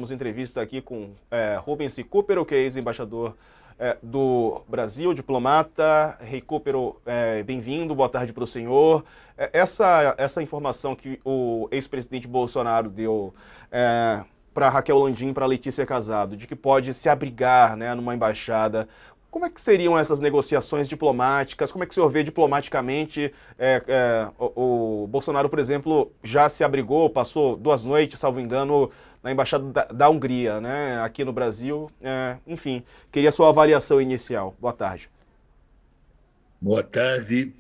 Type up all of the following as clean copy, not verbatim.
Temos entrevista aqui com Rubens Recupero, que é ex-embaixador do Brasil, diplomata. Recupero, bem-vindo, boa tarde para o senhor. Essa informação que o ex-presidente Bolsonaro deu para Raquel Landim, para Letícia Casado, de que pode se abrigar, né, numa embaixada. Como é que seriam essas negociações diplomáticas? Como é que o senhor vê diplomaticamente? O Bolsonaro, por exemplo, já se abrigou, passou 2 noites, salvo engano, na Embaixada da Hungria, né, aqui no Brasil. Enfim, queria a sua avaliação inicial. Boa tarde. Boa tarde.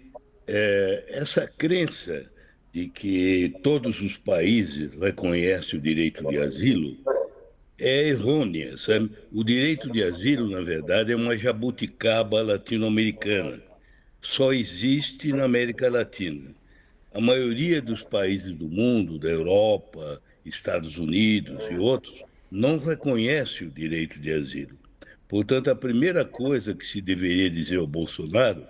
Essa crença de que todos os países reconhecem o direito de asilo é errônea, sabe? O direito de asilo, na verdade, é uma jabuticaba latino-americana. Só existe na América Latina. A maioria dos países do mundo, da Europa, Estados Unidos e outros, não reconhece o direito de asilo. Portanto, a primeira coisa que se deveria dizer ao Bolsonaro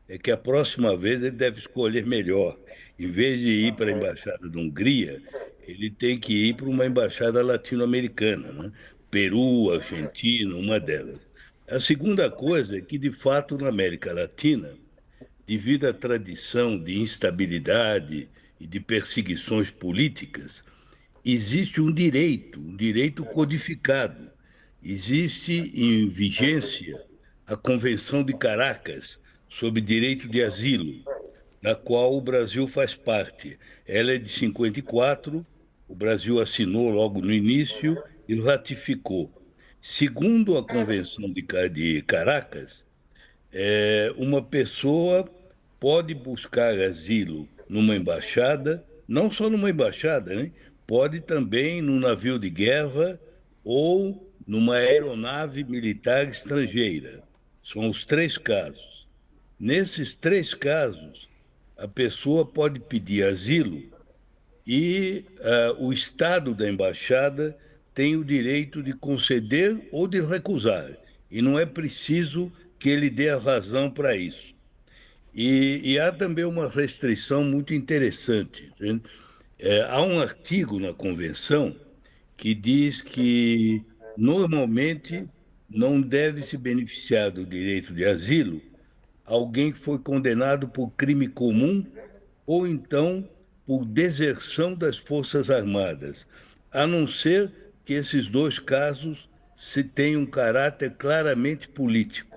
é que a próxima vez ele deve escolher melhor. Em vez de ir para a Embaixada da Hungria, ele tem que ir para uma embaixada latino-americana, né? Peru, Argentina, uma delas. A segunda coisa é que, de fato, na América Latina, devido à tradição de instabilidade e de perseguições políticas, existe um direito codificado. Existe em vigência a Convenção de Caracas sobre Direito de Asilo, da qual o Brasil faz parte. Ela é de 54, o Brasil assinou logo no início e ratificou. Segundo a Convenção de Caracas, uma pessoa pode buscar asilo numa embaixada, não só numa embaixada, né? Pode também num navio de guerra ou numa aeronave militar estrangeira. São os três casos. Nesses três casos, a pessoa pode pedir asilo e o Estado da embaixada tem o direito de conceder ou de recusar. E não é preciso que ele dê a razão para isso. E há também uma restrição muito interessante. Né? Há um artigo na Convenção que diz que, normalmente, não deve se beneficiar do direito de asilo alguém que foi condenado por crime comum ou então por deserção das Forças Armadas, a não ser que esses dois casos se tenham um caráter claramente político.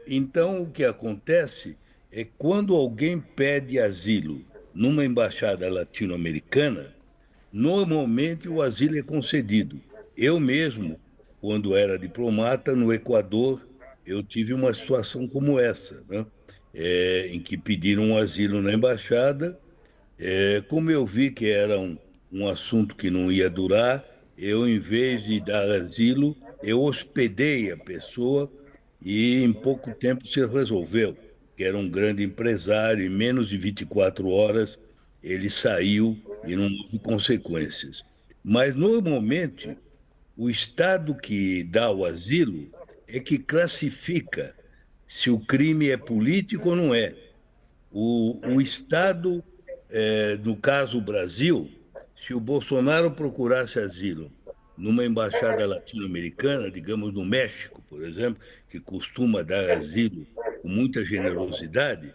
Então, o que acontece é que quando alguém pede asilo numa embaixada latino-americana, normalmente o asilo é concedido. Eu mesmo, quando era diplomata no Equador, eu tive uma situação como essa, né? Em que pediram um asilo na embaixada. Como eu vi que era um assunto que não ia durar, eu, em vez de dar asilo, eu hospedei a pessoa e em pouco tempo se resolveu, que era um grande empresário, em menos de 24 horas ele saiu e não houve consequências. Mas, normalmente, o Estado que dá o asilo é que classifica se o crime é político ou não é. O Estado, no caso o Brasil, se o Bolsonaro procurasse asilo numa embaixada latino-americana, digamos no México, por exemplo, que costuma dar asilo com muita generosidade,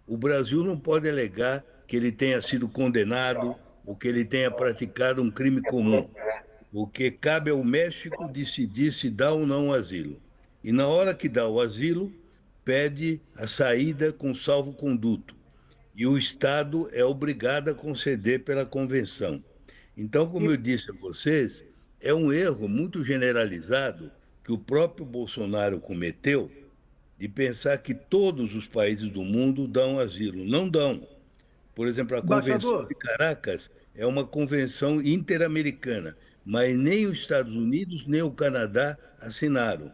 o Brasil não pode alegar que ele tenha sido condenado ou que ele tenha praticado um crime comum, porque cabe ao México decidir se dá ou não asilo. E na hora que dá o asilo, pede a saída com salvo-conduto e o Estado é obrigado a conceder pela convenção. Então, como E, eu disse a vocês, é um erro muito generalizado que o próprio Bolsonaro cometeu de pensar que todos os países do mundo dão asilo. Não dão. Por exemplo, a Convenção de embaixador, Caracas é uma convenção interamericana, mas nem os Estados Unidos nem o Canadá assinaram.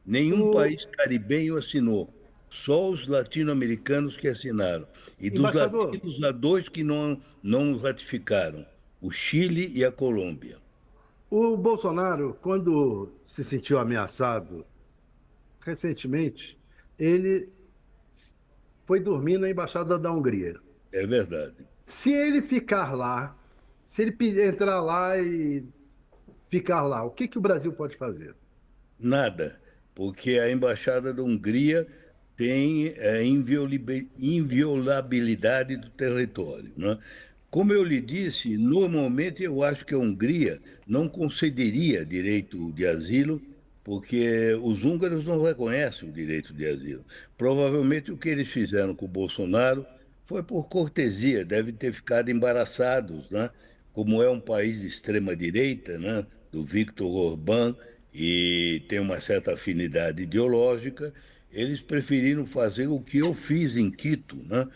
Nenhum o país caribenho assinou, só os latino-americanos que assinaram. E dos embaixador, latinos, há dois que não ratificaram, o Chile e a Colômbia. o Bolsonaro, quando se sentiu ameaçado recentemente, ele foi dormir na embaixada da Hungria. É verdade. Se ele ficar lá, se ele entrar lá e ficar lá. O que o Brasil pode fazer? Nada, porque a Embaixada da Hungria tem inviolabilidade do território, né? Como eu lhe disse, normalmente eu acho que a Hungria não concederia direito de asilo, porque os húngaros não reconhecem o direito de asilo. Provavelmente o que eles fizeram com o Bolsonaro foi por cortesia, devem ter ficado embaraçados, né? Como é um país de extrema direita, né? Do Viktor Orbán, e tem uma certa afinidade ideológica, eles preferiram fazer o que eu fiz em Quito, né?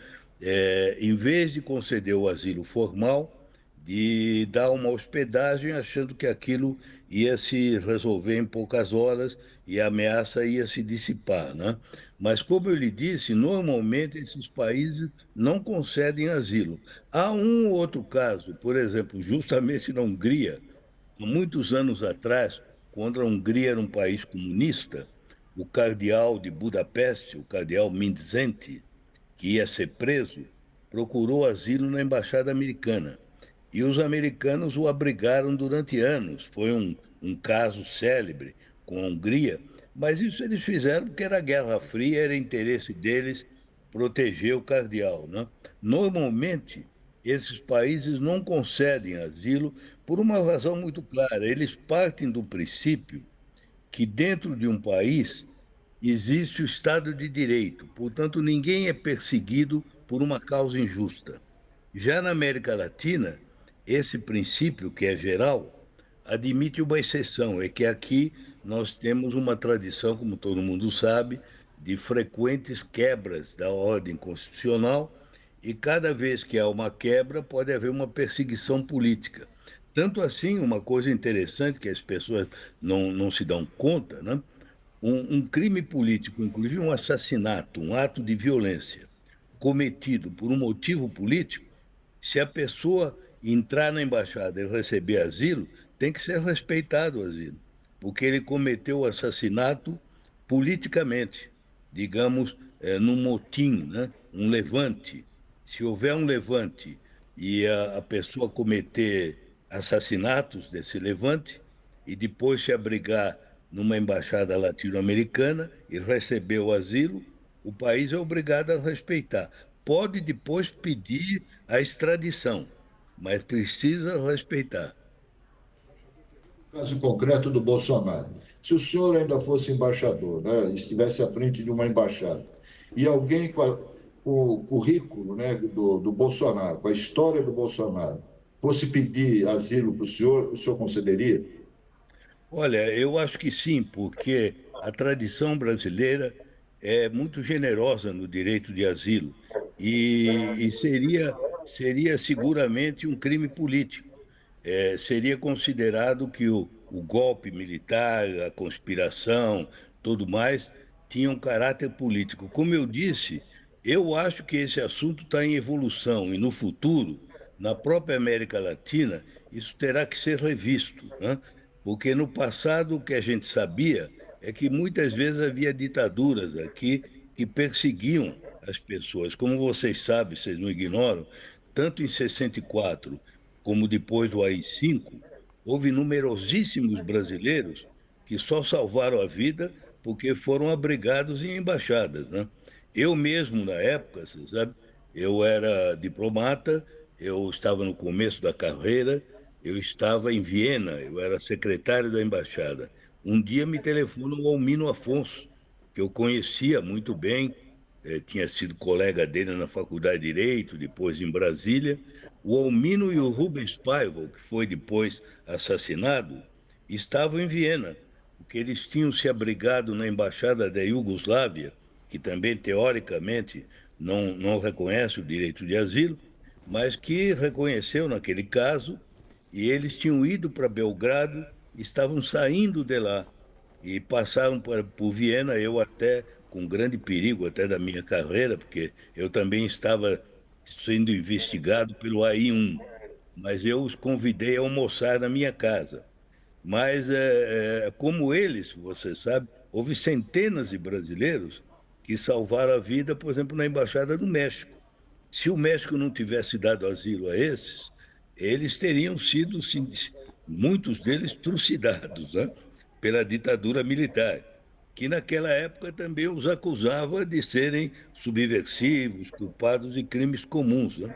Em vez de conceder o asilo formal, de dar uma hospedagem achando que aquilo ia se resolver em poucas horas e a ameaça ia se dissipar, né? Mas, como eu lhe disse, normalmente esses países não concedem asilo. Há um ou outro caso, por exemplo, justamente na Hungria, há muitos anos atrás, quando a Hungria era um país comunista, o cardeal de Budapeste, o cardeal Mindszenty, que ia ser preso, procurou asilo na embaixada americana. E os americanos o abrigaram durante anos. Foi um caso célebre com a Hungria, mas isso eles fizeram porque era Guerra Fria, era interesse deles proteger o cardeal, né? Normalmente, esses países não concedem asilo por uma razão muito clara. Eles partem do princípio que dentro de um país existe o Estado de Direito, portanto, ninguém é perseguido por uma causa injusta. Já na América Latina, esse princípio, que é geral, admite uma exceção, é que aqui nós temos uma tradição, como todo mundo sabe, de frequentes quebras da ordem constitucional, e cada vez que há uma quebra, pode haver uma perseguição política. Tanto assim, uma coisa interessante que as pessoas não se dão conta, né? Um crime político, inclusive um assassinato, um ato de violência cometido por um motivo político, se a pessoa entrar na embaixada e receber asilo, tem que ser respeitado o asilo, porque ele cometeu o assassinato politicamente, digamos, num motim, né? Um levante. Se houver um levante e a pessoa cometer assassinatos desse levante e depois se abrigar numa embaixada latino-americana e receber o asilo, o país é obrigado a respeitar. Pode depois pedir a extradição, mas precisa respeitar. Caso concreto do Bolsonaro. Se o senhor ainda fosse embaixador, né, estivesse à frente de uma embaixada, e alguém com o currículo, né, do Bolsonaro, com a história do Bolsonaro, fosse pedir asilo para o senhor concederia? Olha, eu acho que sim, porque a tradição brasileira é muito generosa no direito de asilo e seria seguramente um crime político. Seria considerado que o golpe militar, a conspiração, tudo mais, tinha um caráter político. Como eu disse, eu acho que esse assunto está em evolução e no futuro, na própria América Latina, isso terá que ser revisto, né? Porque no passado o que a gente sabia é que muitas vezes havia ditaduras aqui que perseguiam as pessoas. Como vocês sabem, vocês não ignoram, tanto em 64 como depois do AI-5, houve numerosíssimos brasileiros que só salvaram a vida porque foram abrigados em embaixadas, né? Eu mesmo, na época, você sabe, eu era diplomata, eu estava no começo da carreira, eu estava em Viena, eu era secretário da embaixada. Um dia me telefonou o Almino Afonso, que eu conhecia muito bem, tinha sido colega dele na Faculdade de Direito, depois em Brasília. O Almino e o Rubens Paiva, que foi depois assassinado, estavam em Viena, porque eles tinham se abrigado na embaixada da Iugoslávia, que também teoricamente não reconhece o direito de asilo, mas que reconheceu naquele caso, e eles tinham ido para Belgrado, estavam saindo de lá e passaram por Viena, eu até com grande perigo até da minha carreira, porque eu também estava sendo investigado pelo AI-1, mas eu os convidei a almoçar na minha casa. Mas, como eles, você sabe, houve centenas de brasileiros que salvaram a vida, por exemplo, na Embaixada do México. Se o México não tivesse dado asilo a esses, eles teriam sido sim, muitos deles trucidados, né, pela ditadura militar, que naquela época também os acusava de serem subversivos, culpados de crimes comuns, né?